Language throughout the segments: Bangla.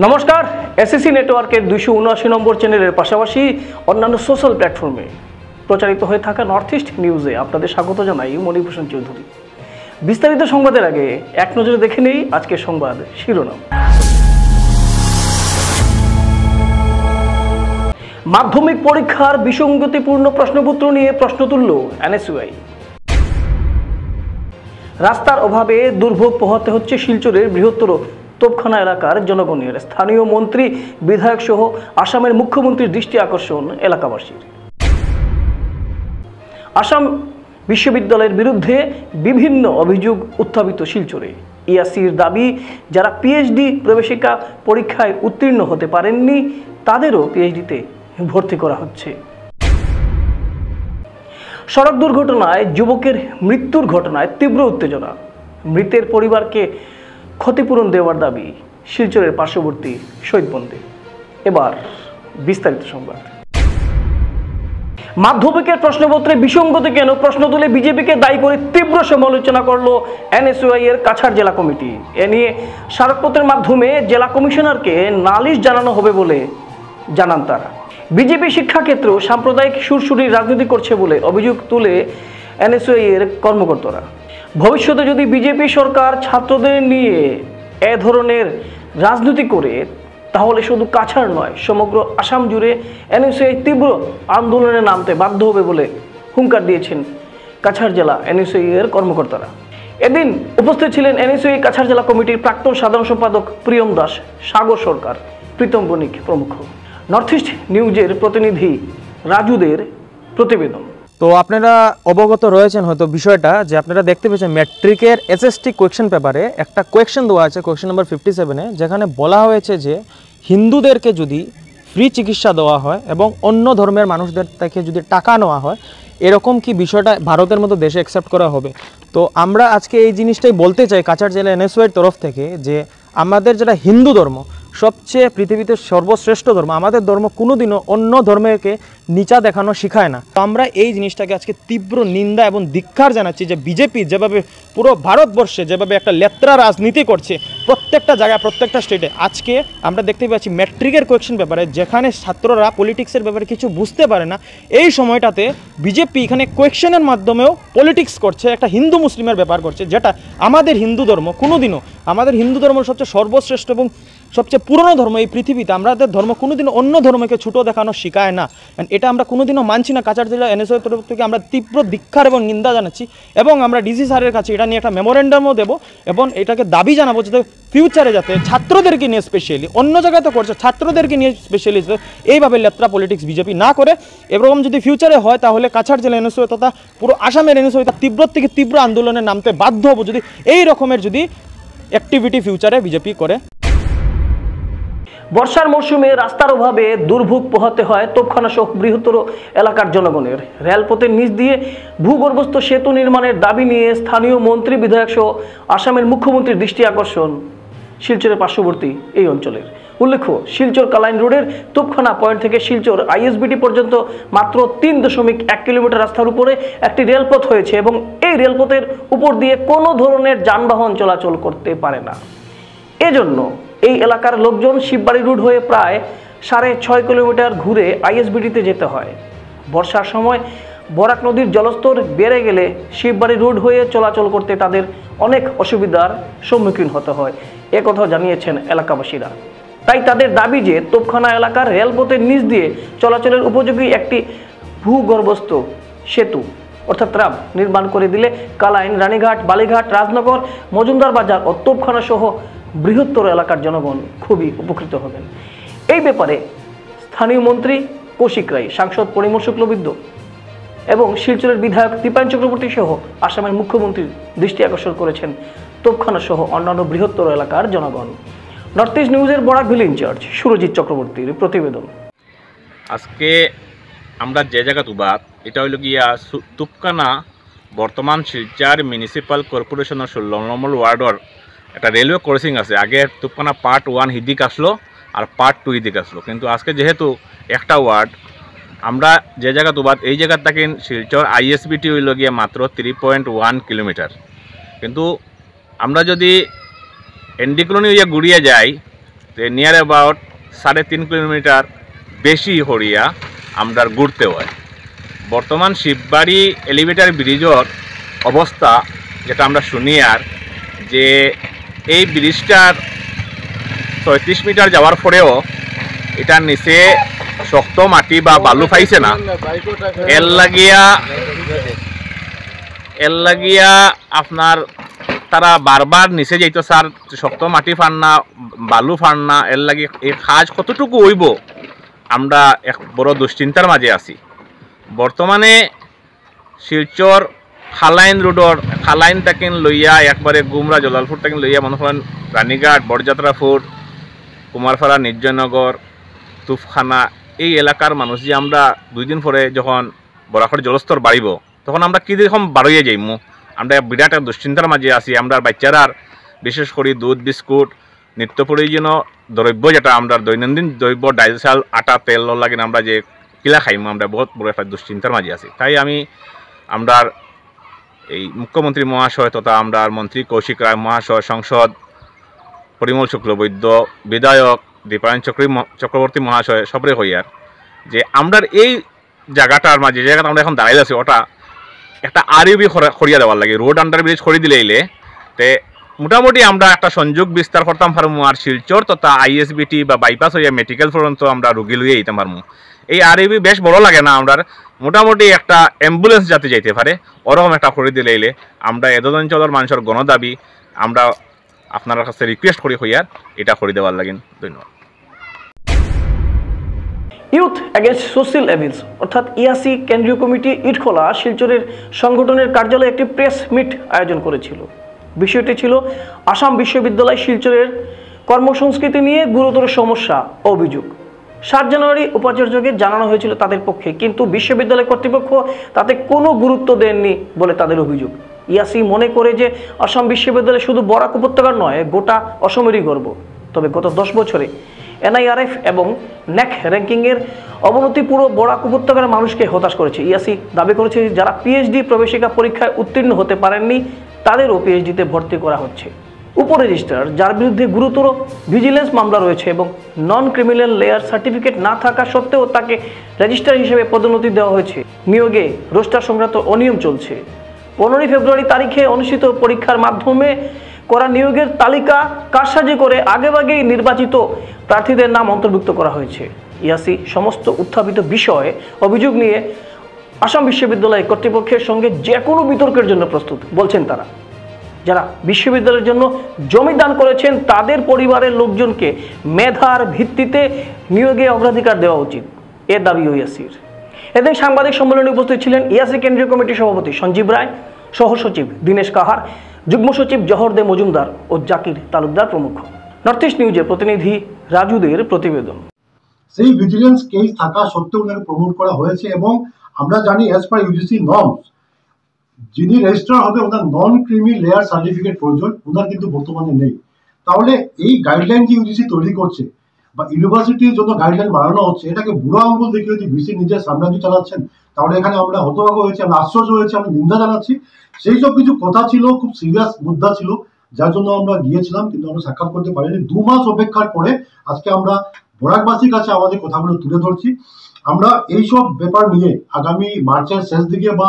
নমস্কার, এসএসসি নেটওয়ার্কের 279 নম্বর চ্যানেলের পাশাপাশি অন্যান্য সোশ্যাল প্ল্যাটফর্মে প্রচারিত হয়ে থাকা নর্থ ইস্ট নিউজে আপনাদের স্বাগত জানাই মণিভূষণ চৌধুরী। বিস্তারিত সংবাদের আগে এক নজরে দেখে নেই আজকের সংবাদ শিরোনাম। মাধ্যমিক পরীক্ষার বিসঙ্গতিপূর্ণ প্রশ্নপত্র নিয়ে প্রশ্ন তুলল এনএসইউআই। রাস্তার অভাবে দুর্ভোগ পোহাতে হচ্ছে শিলচরের বৃহত্তর তোপখানা এলাকার জনগণের। স্থানীয় মন্ত্রী, বিধায়ক সহ আসামের মুখ্যমন্ত্রীর দৃষ্টি আকর্ষণ এলাকাবাসীর। আসাম বিশ্ববিদ্যালয়ের বিরুদ্ধে বিভিন্ন অভিযোগ উত্থাপিত শিলচরে। ইআরসির দাবি, যারা পিএইচডি প্রবেশিকা পরীক্ষায় উত্তীর্ণ হতে পারেননি তাদেরও পিএইচডিতে ভর্তি করা হচ্ছে। সড়ক দুর্ঘটনায় যুবকের মৃত্যুর ঘটনায় তীব্র উত্তেজনা। মৃতের পরিবারকে ক্ষতিপূরণ দেওয়ার দাবি শিলচরের পার্শ্ববর্তী শহীদবন্দে। এবার বিস্তারিত সংবাদ। মাধ্যমিকের প্রশ্নপত্রে বিসঙ্গতি কেন প্রশ্ন তুলে বিজেপিকে দায়ী করে তীব্র সমালোচনা করল এনএসইউআই এর কাছাড় জেলা কমিটি। এ নিয়ে স্মারকপত্রের মাধ্যমে জেলা কমিশনারকে নালিশ জানানো হবে বলে জানান তারা। বিজেপি শিক্ষাক্ষেত্র সাম্প্রদায়িক সুরসুরির রাজনীতি করছে বলে অভিযোগ তুলে এনএসইউআই এর কর্মকর্তারা। ভবিষ্যতে যদি বিজেপি সরকার ছাত্রদের নিয়ে এ ধরনের রাজনীতি করে তাহলে শুধু কাছাড় নয়, সমগ্র আসাম জুড়ে এনএসইউআই তীব্র আন্দোলনে নামতে বাধ্য হবে বলে হুঙ্কার দিয়েছেন কাছাড় জেলা এনএসইউআই এর কর্মকর্তারা। এদিন উপস্থিত ছিলেন এনএসইউআই কাছাড় জেলা কমিটির প্রাক্তন সাধারণ সম্পাদক প্রিয়ম দাস, সাগর সরকার, প্রীতম বণিক প্রমুখ। নর্থ ইস্ট নিউজের প্রতিনিধি রাজুদের প্রতিবেদন। তো আপনারা অবগত রয়েছেন হয়তো বিষয়টা, যে আপনারা দেখতে পেয়েছেন ম্যাট্রিকের এসএসটি কোয়েশ্চেন পেপারে একটা কোয়েশ্চেন দেওয়া আছে, কোয়েশ্চেন নাম্বার 57-এ, যেখানে বলা হয়েছে যে হিন্দুদেরকে যদি ফ্রি চিকিৎসা দেওয়া হয় এবং অন্য ধর্মের মানুষদের থেকে যদি টাকা নেওয়া হয়, এরকম কি বিষয়টা ভারতের মতো দেশে অ্যাকসেপ্ট করা হবে? তো আমরা আজকে এই জিনিসটাই বলতে চাই কাছাড় জেলা এনএসইউআইয়ের তরফ থেকে, যে আমাদের যেটা হিন্দু ধর্ম সবচেয়ে পৃথিবীতে সর্বশ্রেষ্ঠ ধর্ম, আমাদের ধর্ম কোনোদিনও অন্য ধর্মকে নিচা দেখানো শেখায় না। তো আমরা এই জিনিসটাকে আজকে তীব্র নিন্দা এবং ধিক্কার জানাচ্ছি যে বিজেপি যেভাবে পুরো ভারতবর্ষে যেভাবে একটা লেত্রা রাজনীতি করছে প্রত্যেকটা জায়গায়, প্রত্যেকটা স্টেটে। আজকে আমরা দেখতে পাচ্ছি ম্যাট্রিকের কোয়েশ্চেন পেপারে যেখানে ছাত্ররা পলিটিক্সের ব্যাপারে কিছু বুঝতে পারে না, এই সময়টাতে বিজেপি এখানে কোয়েশ্চেনের মাধ্যমেও পলিটিক্স করছে, একটা হিন্দু মুসলিমের ব্যাপার করছে, যেটা আমাদের হিন্দু ধর্ম কোনোদিনও, আমাদের হিন্দু ধর্ম সবচেয়ে সর্বশ্রেষ্ঠ এবং সবচেয়ে পুরনো ধর্ম এই পৃথিবীতে। আমাদের ধর্ম কোনোদিনও অন্য ধর্মকে ছোটো দেখানো শেখায় না। এটা আমরা কোনোদিনও মানছি না। কাছাড় জেলা এনএসইউআই তরফ থেকে আমরা তীব্র ধিক্কার এবং নিন্দা জানাচ্ছি এবং আমরা ডিসি স্যারের কাছে এটা নিয়ে একটা মেমোরেন্ডামও দেবো এবং এটাকে দাবি জানাবো যাতে ফিউচারে যাতে ছাত্রদেরকে নিয়ে স্পেশালি, অন্য জায়গায় তো করছে, ছাত্রদেরকে নিয়ে স্পেশালি এইভাবে লেত্রা পলিটিক্স বিজেপি না করে। এরকম যদি ফিউচারে হয় তাহলে কাছাড় জেলা এনএসইউআই তথা পুরো আসামের এনএসইউআই তীব্র থেকে তীব্র আন্দোলনে নামতে বাধ্য হবো যদি এই রকমের যদি অ্যাক্টিভিটি ফিউচারে বিজেপি করে। বর্ষার মৌসুমে রাস্তার অভাবে দুর্ভোগ পোহাতে হয় তোপখানা সহ বৃহত্তর এলাকার জনগণের। রেলপথের নিচ দিয়ে ভূগর্ভস্থ সেতু নির্মাণের দাবি নিয়ে স্থানীয় মন্ত্রী, বিধায়ক সহ আসামের মুখ্যমন্ত্রীর দৃষ্টি আকর্ষণ শিলচরের পার্শ্ববর্তী এই অঞ্চলের। উল্লেখ্য, শিলচর কালাইন রোডের তোপখানা পয়েন্ট থেকে শিলচর আইএসবিটি পর্যন্ত মাত্র 3.1 কিলোমিটার রাস্তার উপরে একটি রেলপথ হয়েছে এবং এই রেলপথের উপর দিয়ে কোনো ধরনের যানবাহন চলাচল করতে পারে না। এজন্য এই এলাকার লোকজন শিববাড়ি রোড হয়ে প্রায় 6.5 কিলোমিটার ঘুরে আইএসবিটিতে যেতে হয়। বর্ষার সময় বরাক নদীর জলস্তর বেড়ে গেলে শিববাড়ি রোড হয়ে চলাচল করতে তাদের অনেক অসুবিধার সম্মুখীন হতে হয়, একথা জানিয়েছেন এলাকাবাসীরা। তাই তাদের দাবি যে তোপখানা এলাকার রেলপথের নিচ দিয়ে চলাচলের উপযোগী একটি ভূগর্ভস্থ সেতু অর্থাৎ ট্রাম নির্মাণ করে দিলে কালাইন, রানীঘাট, বালিঘাট, রাজনগর, মজুমদার বাজার ও তোপখানা সহ বৃহত্তর এলাকার জনগণ খুবই উপকৃত হবেন। এই ব্যাপারে স্থানীয় মন্ত্রী কৌশিক রায়, সাংসদ পরিমল শুক্লবৈদ্য এবং শিলচরের বিধায়ক দীপায়ন চক্রবর্তী সহ আসামের মুখ্যমন্ত্রীর দৃষ্টি আকর্ষণ করেছেন তোপখানা সহ অন্যান্য বৃহত্তর এলাকার জনগণ। নর্থ ইস্ট নিউজের বরাক ভ্যালি ইনচার্জ সুরজিৎ চক্রবর্তীর প্রতিবেদন। আজকে আমরা যে জায়গা তুবাত এটা হইল গিয়া তোপখানা বর্তমান শিলচর মিউনিসিপাল কর্পোরেশনের 16 নম্বর ওয়ার্ডর একটা রেলওয়ে ক্রসিং আছে। আগে তোপখানা পার্ট 1 হিদিক আসলো আর পার্ট 2 হিদিক আসলো, কিন্তু আজকে যেহেতু একটা ওয়ার্ড, আমরা যে জায়গা তুবাত এই জায়গার থেকে শিলচর আইএসবিটি হইল গিয়া মাত্র 3.1 কিলোমিটার। কিন্তু আমরা যদি এনডি কলোনি ঘুরিয়ে যাই নিয়ার অ্যাবাউট 3.5 কিলোমিটার বেশি হরিয়া আমরা ঘুরতে হয়। বর্তমান শিববাড়ি এলিভেটর ব্রিজের অবস্থা যেটা আমরা শুনি আর যে এই ব্রিজটার 36 মিটার যাওয়ার পরেও এটার নিচে শক্ত মাটি বা বালু পাইছে না। এর লাগিয়া আপনার তারা বারবার নিচে যাইতো স্যার, শক্ত মাটি ফান না, বালু ফান না। এর লাগে এই কাজ কতটুকু হইব আমরা এক বড় দুশ্চিন্তার মাঝে আছি। বর্তমানে শিলচর খালাইন রোডর খালাইন তাকিন লইয়া একবারে গুমরা জলালপুর তাকিন লইয়া মনে করেন রানীঘাট, বরযাত্রাপুর, কুমারপাড়া, নির্জয়নগর, তুফখানা এই এলাকার মানুষ যে আমরা 2 দিন পরে যখন বরাকর জলস্তর বাড়িব তখন আমরা কীরকম বাড়িয়ে যাইমু, আমরা বিরাট এক দুশ্চিন্তার মাঝে আছি। আমরা বাচ্চারার বিশেষ করে দুধ, বিস্কুট, নিত্য প্রয়োজনীয় দ্রব্য যেটা আমরা দৈনন্দিন দ্রব্য, ডাইল, চাল, আটা, তেল লাগে আমরা যে কিলা খাইমু, আমরা বহুত বড় একটা দুশ্চিন্তার মাঝে আছি। তাই আমরা এই মুখ্যমন্ত্রী মহাশয় তথা আমরা মন্ত্রী কৌশিক রায় মহাশয়, সংসদ পরিমল শুক্লবৈদ্য, বিধায়ক দীপায়ন চক্রবর্তী মহাশয় সবরে হইয়ার যে আমরা এই জায়গাটার মাঝে যে জায়গাটা আমরা এখন দাঁড়াই আছি ওটা একটা আরইবি করিয়া দেওয়ার লাগে, রোড আন্ডার ব্রিজ করে দিলে তে মোটামুটি আমরা একটা সংযোগ বিস্তার করতাম পারমু। আর শিলচর তথা আইএসবিটি বা বাইপাস হইয়া মেডিকেল পর্যন্ত আমরা রুগী লইয়া যেতে পারমু। এই আরইবি বেশ বড় লাগে না, আমরা মোটামুটি একটা অ্যাম্বুলেন্স যাতে যাইতে পারে ওরকম একটা করে দিলে আমরা এদন অঞ্চলের মানুষের গণদাবি আমরা আপনার কাছে রিকোয়েস্ট করি হইয়ার এটা করে দেওয়ার লাগেন। ধন্যবাদ। ইউথ এগেনস্ট সোশ্যাল এভিলস অর্থাৎ ইয়াসি কেন্দ্রীয় কমিটি ইটখোলা শিলচরের সংগঠনের কার্যালয়ে একটি প্রেস মিট আয়োজন করেছিল। বিষয়টি ছিল আসাম বিশ্ববিদ্যালয় শিলচরের কর্মসংস্কৃতি নিয়ে গুরুতর সমস্যা ও অভিযোগ। 7 জানুয়ারি উপাচার্যকে জানানো হয়েছিল তাদের পক্ষে, কিন্তু বিশ্ববিদ্যালয় কর্তৃপক্ষ তাতে কোনো গুরুত্ব দেননি বলে তাদের অভিযোগ। ইয়াসি মনে করে যে আসাম বিশ্ববিদ্যালয় শুধু বরাক উপত্যকার নয়, গোটা অসমেরই গর্ব। তবে গত 10 বছরে এনআইআরএফ এবং ন্যাক র্যাঙ্কিংয়ের অবনতি পুরো বরাক উপত্যকার মানুষকে হতাশ করেছে। ইয়াসি দাবি করেছে যারা পিএইচডি প্রবেশিকা পরীক্ষায় উত্তীর্ণ হতে পারেননি তাদেরও পিএইচডিতে ভর্তি করা হচ্ছে। উপরেজিস্ট্রার যার বিরুদ্ধে গুরুতর ভিজিলেন্স মামলা রয়েছে এবং নন ক্রিমিনাল লেয়ার সার্টিফিকেট না থাকা সত্ত্বেও তাকে রেজিস্ট্রার হিসেবে পদোন্নতি দেওয়া হয়েছে। নিয়োগে রোস্টার সংক্রান্ত অনিয়ম চলছে। 15 ফেব্রুয়ারি তারিখে অনুষ্ঠিত পরীক্ষার মাধ্যমে করা নিয়োগের তালিকা কারসাজি করে আগেভাগেই নির্বাচিত প্রার্থীদের নাম অন্তর্ভুক্ত করা হয়েছে। ইয়াসি সমস্ত উত্থাপিত বিষয়ে অভিযোগ নিয়ে আসাম বিশ্ববিদ্যালয় কর্তৃপক্ষের সঙ্গে যে কোনো বিতর্কের জন্য প্রস্তুত বলছেন তারা। যারা বিশ্ববিদ্যালয়ের জন্য জমি দান করেছেন তাদের পরিবারের লোকজনকে মেধার ভিত্তিতে নিয়োগে অগ্রাধিকার দেওয়া উচিত, এ দাবি ইয়াসির। এদিন সাংবাদিক সম্মেলনে উপস্থিত ছিলেন ইয়াসি কেন্দ্রীয় কমিটির সভাপতি সঞ্জীব রায়, সহসচিব দীনেশ কাহার, যুগ্ম সচিব জহর দে মজুমদার ও জাকির তালুকদার প্রমুখ। নর্থ ইস্ট নিউজের প্রতিনিধি রাজুদের প্রতিবেদন। সেই ভিজিলেন্স কেস থাকা সত্ত্বেও ওনাকে প্রমোট করা হয়েছে এবং আমরা জানি অ্যাজ পার ইউজিসি নর্মস যিনি রেজিস্ট্রার হবে ওনার নন ক্রিমি লেয়ার সার্টিফিকেট প্রয়োজন, ওনার কিন্তু বর্তমানে নেই। তাহলে এই গাইডলাইন যে ইউজিসি তৈরি করছে বা ইউনিভার্সিটির জন্য গাইডলাইন বানানো হচ্ছে, এটাকে বুড়ো আঙ্গুল দেখে যদি ভিসি নিজের সাম্রাজ্য চালাচ্ছেন তাহলে এখানে আমরা হতভাগ্য হয়েছি, আমরা আশ্চর্য হয়েছি, আমরা নিন্দা জানাচ্ছি। সেই সব কিছু কথা ছিল, খুব সিরিয়াস মুদ্রা ছিল, যার জন্য আমরা গিয়েছিলাম কিন্তু আমরা সাক্ষাৎ করতে পারিনি। 2 মাস অপেক্ষার পরে আজকে আমরা বরাকবাসীর কাছে আমাদের কথাগুলো তুলে ধরছি। আমরা এইসব ব্যাপার নিয়ে আগামী মার্চের শেষ দিকে বা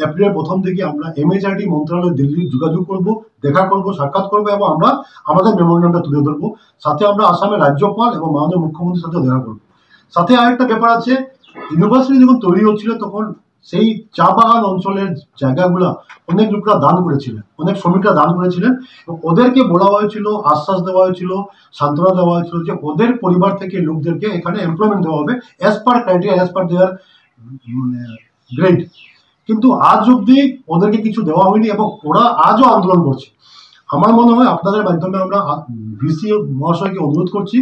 এপ্রিলের প্রথম দিকে আমরা এমএইচআরডি মন্ত্রণালয় দিল্লি যোগাযোগ করব, দেখা করব, সাক্ষাৎ করবো এবং আমরা আমাদের মেমোরেন্ডামটা তুলে ধরবো। সাথে আমরা আসামের রাজ্যপাল এবং মাননীয় মুখ্যমন্ত্রীর সাথে দেখা করবো। সাথে আরেকটা ব্যাপার আছে, ইউনিভার্সিটি যখন তৈরি হচ্ছিল তখন সেই চা বাগান অঞ্চলের জায়গাগুলা অনেক লোকরা দান করেছিলেন, অনেক শ্রমিকরা দান করেছিলেন এবং ওদেরকে বলা হয়েছিল, আশ্বাস দেওয়া হয়েছিল, সান্ত্বনা দেওয়া হয়েছিল যে ওদের পরিবার থেকে লোকদেরকে এখানে এমপ্লয়মেন্ট দেওয়া হবে as per criteria, as per their grade. কিন্তু আজ অব্দি ওদেরকে কিছু দেওয়া হয়নি এবং ওরা আজও আন্দোলন করছে। আমার মনে হয় আপনাদের মাধ্যমে আমরা ভিসি মহাশয়কে অনুরোধ করছি,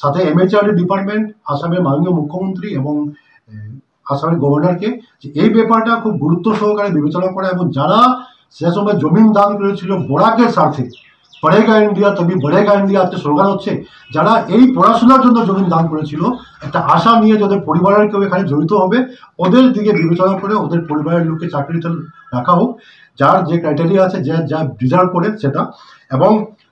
সাথে এমএইচআরডি ডিপার্টমেন্ট, আসামের মাননীয় মুখ্যমন্ত্রী এবং আসামের গভর্নরকে যে এই ব্যাপারটা খুব গুরুত্ব সহকারে বিবেচনা করা এবং যারা সে সময় জমিন দান করেছিল বরাকের স্বার্থে, পড়েগা ইন্ডিয়া তবে বড়েগা ইন্ডিয়া আজকে স্লোগান হচ্ছে, যারা এই পড়াশোনার জন্য জমিন দান করেছিল একটা আশা নিয়ে যাদের পরিবারের কেউ এখানে জড়িত হবে ওদের দিকে বিবেচনা করে ওদের পরিবারের লোককে চাকরিতে রাখা হোক, যার যে ক্রাইটেরিয়া আছে, যা ডিজার্ভ করে সেটা। এবং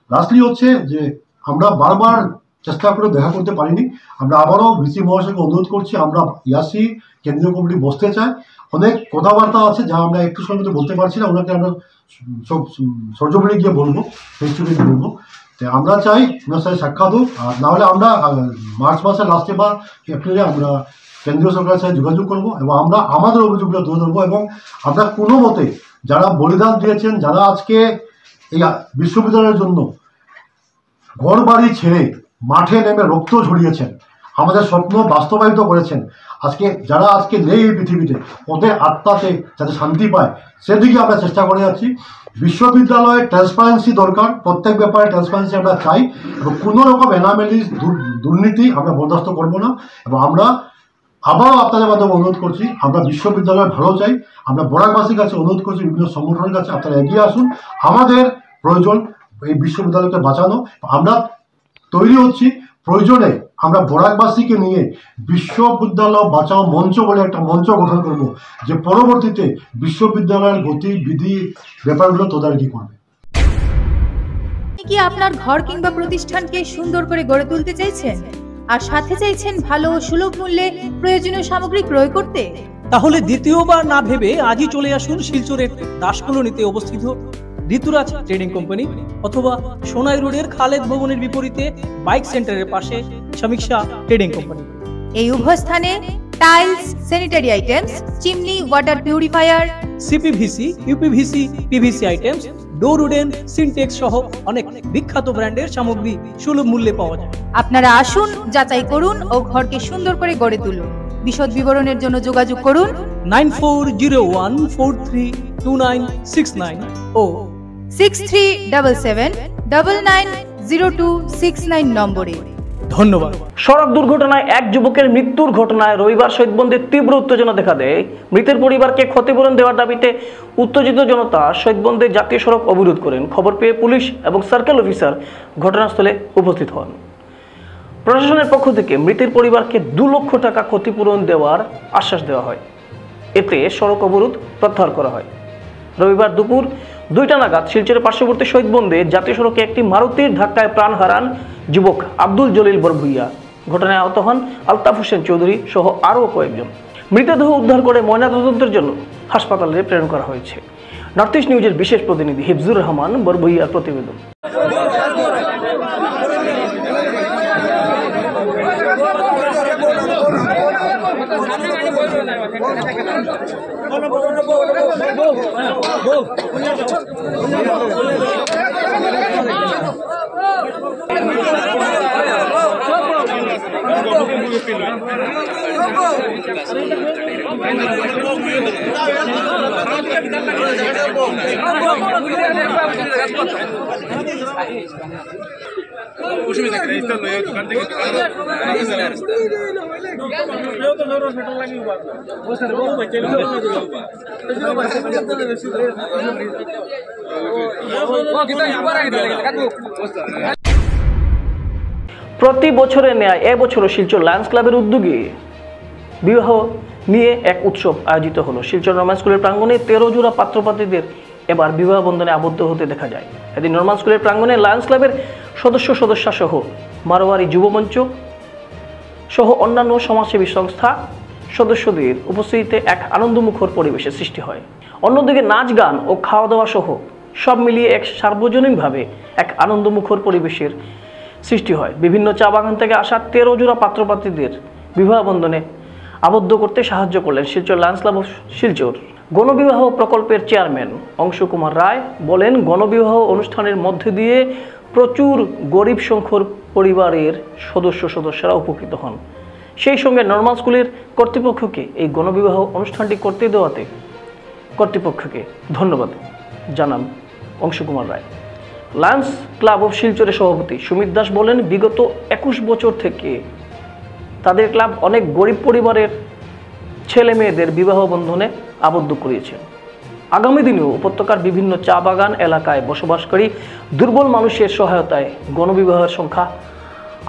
লাস্টলি হচ্ছে যে আমরা বারবার চেষ্টা করে দেখা করতে পারিনি। আমরা আবারও ভিসি মহাশয়কে অনুরোধ করছি, আমরা ইয়াসি কেন্দ্রীয় কমিটি বসতে চাই। অনেক কথাবার্তা আছে যা আমরা একটু সময় মধ্যে বলতে পারছি না, ওনাকে আমরা সব সরজমিনে গিয়ে বলবো, ফেস টু ফেস বলবো। তো আমরা চাই ওনার সাথে সাক্ষাৎ হোক, আর নাহলে আমরা মার্চ মাসের লাস্টে বা এপ্রিলে আমরা কেন্দ্রীয় সরকারের সাথে যোগাযোগ করবো এবং আমরা আমাদের অভিযোগগুলো তুলে ধরবো। এবং আমরা কোনো মতে যারা বলিদান দিয়েছেন, যারা আজকে এই বিশ্ববিদ্যালয়ের জন্য ঘর বাড়ি ছেড়ে মাঠে নেমে রক্ত ঝরিয়েছেন, আমাদের স্বপ্ন বাস্তবায়িত করেছেন, যারা আজকে নেই এই পৃথিবীতে, ওদের আত্মাতে যাতে শান্তি পায় সেদিকে আমরা চেষ্টা করে যাচ্ছি। বিশ্ববিদ্যালয়ে ট্রান্সপারেন্সি দরকার, প্রত্যেক ব্যাপারে ট্রান্সপারেন্সি আমরা চাই এবং কোনো রকম এনামেলি দুর্নীতি আমরা বরদাস্ত করবো না। এবং আমরা আবারও আপনাদের মাধ্যমে অনুরোধ করছি, আমরা বিশ্ববিদ্যালয়ের ভালো চাই। আমরা বরাকবাসীর কাছে অনুরোধ করছি, বিভিন্ন সংগঠনের কাছে আপনারা এগিয়ে আসুন। আমাদের প্রয়োজন এই বিশ্ববিদ্যালয়কে বাঁচানো। আমরা তৈরি হচ্ছি, প্রয়োজনে আমরা বরাকবাসীকে নিয়ে বিশ্ববিদ্যালয় বাঁচাও মঞ্চ বলে একটা মঞ্চ গঠন করব, যে পরবর্তীতে বিশ্ববিদ্যালয়ের গতিবিধি ব্যাপারগুলো তদারকি করবে। কি আপনার ঘর কিংবা প্রতিষ্ঠানকে সুন্দর করে গড়ে তুলতে চাইছেন আর সাথে চাইছেন ভালো ও সুলভ মূল্যে প্রয়োজনীয় সামগ্রী ক্রয় করতে? তাহলে দ্বিতীয়বার না ভেবে আজই চলে আসুন শিলচরের দাসকলোনিতে অবস্থিত ঋতুরাজ ট্রেডিং কোম্পানি অথবা সোনাই রোডের খালেদ ভবনের বিপরীতে বাইক সেন্টারের পাশে সমীক্ষা ট্রেডিং কোম্পানি। এই উভয় স্থানে tiles, sanitary items, chimney, water purifier, CPVC, uPVC, PVC items, ডোর উডেন, সিনটেক্স সহ অনেক বিখ্যাত ব্র্যান্ডের সামগ্রী সুলভ মূল্যে পাওয়া যায়। আপনারা আসুন, যাচাই করুন ও ঘরকে সুন্দর করে গড়ে তুলুন। বিশদ বিবরণের জন্য যোগাযোগ করুন 9401432969 ও 6377990269 নম্বরে। ধন্যবাদ। সড়ক দুর্ঘটনায় এক যুবকের মৃত্যুর ঘটনায় রবিবার শহীদবন্দে তীব্র উত্তেজনা দেখা দেয়। মৃতের পরিবারকে ক্ষতিপূরণ দেওয়ার দাবিতে উত্তেজিত জনতা শহীদবন্দে জাতীয় সড়ক অবরোধ করেন। খবর পেয়ে পুলিশ এবং সার্কেল অফিসার ঘটনাস্থলে উপস্থিত হন। প্রশাসনের পক্ষ থেকে মৃতের পরিবারকে 2 লক্ষ টাকা ক্ষতিপূরণ দেওয়ার আশ্বাস দেওয়া হয়। এতে সড়ক অবরোধ প্রত্যাহার করা হয়। রবিবার দুপুর 2টা নাগাদ শিলচরের পার্শ্ববর্তী শহীদবন্দে জাতীয় সড়কে একটি মারুতির ধাক্কায় প্রাণ হারান যুবক আব্দুল জলিল বরভুইয়া। ঘটনায় আহত হন আলতাফ হোসেন চৌধুরী সহ আরও কয়েকজন। মৃতদেহ উদ্ধার করে ময়নাতদন্তের জন্য হাসপাতালে প্রেরণ করা হয়েছে। নর্থ ইস্ট নিউজের বিশেষ প্রতিনিধি হিফজুর রহমান বরভুইয়ার প্রতিবেদন। প্রতি বছরের ন্যায় এবছরও শিলচর লায়ন্স ক্লাবের উদ্যোগে বিবাহ নিয়ে এক উৎসব আয়োজিত হলো। শিলচর নর্মাল স্কুলের প্রাঙ্গণে 13 জোড়া পাত্রপাত্রীদের এবার বিবাহ বন্ধনে আবদ্ধ হতে দেখা যায়। এদিন নর্মাল স্কুলের প্রাঙ্গণে লায়ন্স ক্লাবের সদস্যা সহ মারোয়ারি যুবমঞ্চ সহ অন্যান্য সমাজসেবী সংস্থা সদস্যদের উপস্থিতিতে এক আনন্দমুখর পরিবেশের সৃষ্টি হয়। অন্যদিকে নাচ গান ও খাওয়া দাওয়া সহ সব মিলিয়ে এক সার্বজনীনভাবে এক আনন্দমুখর পরিবেশের সৃষ্টি হয়। বিভিন্ন চা বাগান থেকে আসা 13 জোড়া পাত্রপাত্রীদের বিবাহ বন্ধনে আবদ্ধ করতে সাহায্য করলেন Silchar lions club of Silchar গণবিবাহ প্রকল্পের চেয়ারম্যান অংশু কুমার রায়। বলেন, গণবিবাহ অনুষ্ঠানের মধ্যে দিয়ে প্রচুর গরিব সংখ্যক পরিবারের সদস্যরা উপকৃত হন। সেই সঙ্গে নর্মাল স্কুলের কর্তৃপক্ষকে এই গণবিবাহ অনুষ্ঠানটি করতে দেওয়াতে কর্তৃপক্ষকে ধন্যবাদ জানান অংশু কুমার রায়। লায়ন্স ক্লাব অফ শিলচরের সভাপতি সুমিত দাস বলেন, বিগত 21 বছর থেকে তাদের ক্লাব অনেক গরিব পরিবারের ছেলে মেয়েদের বিবাহ বন্ধনে আবদ্ধ করিয়েছেন। আগামী দিনেও উপত্যকার বিভিন্ন চা বাগান এলাকায় বসবাসকারী দুর্বল মানুষের সহায়তায় গণবিবাহের সংখ্যা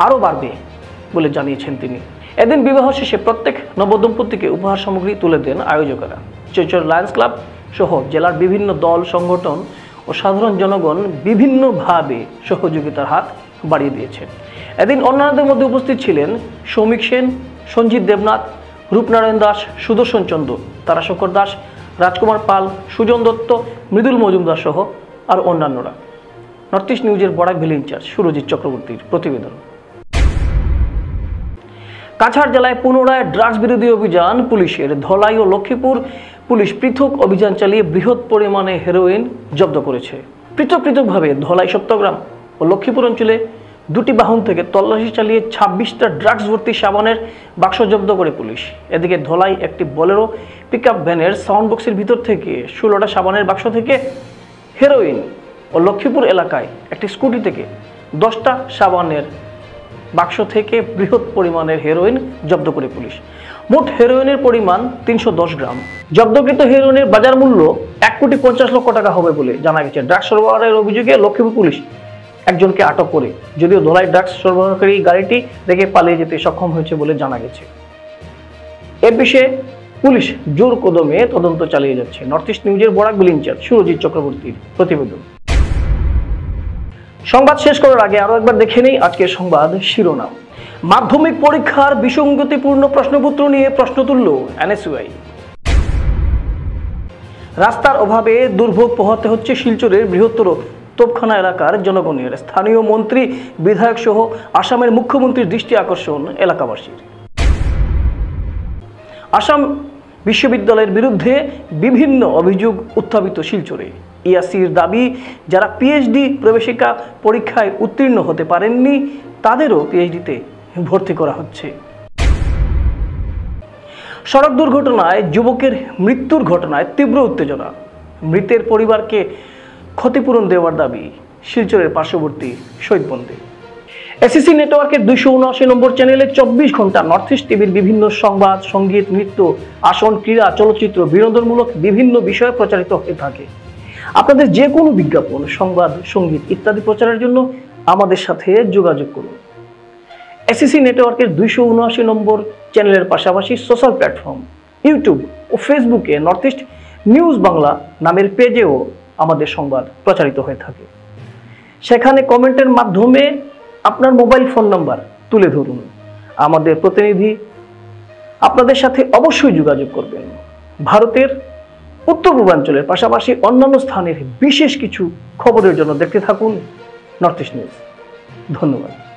আরও বাড়বে বলে জানিয়েছেন তিনি। এদিন বিবাহ শেষে প্রত্যেক নবদম্পতিকে উপহার সামগ্রী তুলে দেন আয়োজকেরা। শিলচর লায়ন্স ক্লাব সহ জেলার বিভিন্ন দল, সংগঠন ও সাধারণ জনগণ বিভিন্নভাবে সহযোগিতার হাত বাড়িয়ে দিয়েছে। এদিন অন্যান্যদের মধ্যে উপস্থিত ছিলেন সৌমিক সেন, সঞ্জিত দেবনাথ, রূপনারায়ণ দাস, সুদর্শন চন্দ্র, তারাশঙ্কর দাস, রাজকুমার পাল, সুজন দত্ত, মৃদুল মজুমদার সহ আর অন্যান্যরা। নর্থ ইস্ট নিউজের বরাক ভ্যালি ইনচার্জ সুরজিৎ চক্রবর্তীর প্রতিবেদন। কাছাড় জেলায় পুনরায় ড্রাগস বিরোধী অভিযান পুলিশের। ধলাই ও লক্ষ্মীপুর পুলিশ পৃথক অভিযান চালিয়ে বৃহৎ পরিমাণে হেরোইন জব্দ করেছে। পৃথকভাবে ধলাই সপ্তগ্রাম ও লক্ষ্মীপুর অঞ্চলে দুটি বাহন থেকে তল্লাশি চালিয়ে 26টা ড্রাগস ভর্তি সাবানের বাক্স জব্দ করে পুলিশ। এদিকে ধলাই একটি বোলেরো পিকআপ ভ্যানের সাউন্ড বক্সের ভিতর থেকে 16টা সাবানের বাক্স থেকে হেরোইন ও লক্ষ্মীপুর এলাকায় একটি স্কুটি থেকে 10টা সাবানের বাক্স থেকে বৃহৎ পরিমাণের হেরোইন জব্দ করে পুলিশ। মোট হেরোইনের পরিমাণ 310 গ্রাম। জব্দকৃত হেরোইনের বাজার মূল্য 1,50,00,000 টাকা হবে বলে জানা গেছে। ড্রাগস সরবরাহের অভিযোগে লক্ষ্মীপুর পুলিশ একজনকে আটক করে, যদিও ধলাই ড্রাগস সরবরাহকারী গাড়িটি রেখে পালিয়ে যেতে সক্ষম হয়েছে বলে জানা গেছে। এ বিষয়ে পুলিশ জোর কদমে তদন্ত চালিয়ে যাচ্ছে। নর্থ ইস্ট নিউজের বরাক ভ্যালি ইনচার্জ সুরজিৎ চক্রবর্তীর প্রতিবেদন। সংবাদ শেষ করার আগে আরো একবার দেখে নেই আজকের সংবাদ শিরোনাম। মাধ্যমিক পরীক্ষার বিসঙ্গতিপূর্ণ প্রশ্নপত্র নিয়ে প্রশ্ন তুলল এনএসইউআই। রাস্তার অভাবে দুর্ভোগ পোহাতে হচ্ছে শিলচরের বৃহত্তর তোপখানা এলাকার জনগণের। স্থানীয় মন্ত্রী, বিধায়ক সহ আসামের মুখ্যমন্ত্রীর দৃষ্টি আকর্ষণ এলাকাবাসীর। আসাম বিশ্ববিদ্যালয়ের বিরুদ্ধে বিভিন্ন অভিযোগ উত্থাপিত শিলচরে। ইয়াসির দাবি, যারা পিএইচডি প্রবেশিকা পরীক্ষায় উত্তীর্ণ হতে পারেননি তাদেরও পিএইচডিতে ভর্তি করা হচ্ছে। সড়ক দুর্ঘটনায় যুবকের মৃত্যুর ঘটনায় তীব্র উত্তেজনা। মৃতের পরিবারকে ক্ষতিপূরণ দেওয়ার দাবি শিলচরের পার্শ্ববর্তী শহীদবন্দে। এসিসি নেটওয়ার্কের 279 নম্বর চ্যানেলে 24 ঘন্টা নর্থ ইস্ট টিভির বিভিন্ন সংবাদ, সঙ্গীত, নৃত্য, আসন, ক্রীড়া, চলচ্চিত্র, বিনোদনমূলক বিভিন্ন বিষয় প্রচারিত হয়ে থাকে। আপনাদের যে কোনো বিজ্ঞাপন, সংবাদ, সঙ্গীত ইত্যাদি প্রচারের জন্য আমাদের সাথে যোগাযোগ করুন। এসিসি নেটওয়ার্কের 279 নম্বর চ্যানেলের পাশাপাশি সোশ্যাল প্ল্যাটফর্ম ইউটিউব ও ফেসবুকে নর্থ ইস্ট নিউজ বাংলা নামের পেজেও আমাদের সংবাদ প্রচারিত হয়ে থাকে। সেখানে কমেন্টের মাধ্যমে আপনার মোবাইল ফোন নাম্বার তুলে ধরুন। আমাদের প্রতিনিধি আপনাদের সাথে অবশ্যই যোগাযোগ করবেন। ভারতের উত্তর পূর্বাঞ্চলের পাশাপাশি অন্যান্য স্থানের বিশেষ কিছু খবরের জন্য দেখতে থাকুন নর্থ ইস্ট নিউজ। ধন্যবাদ।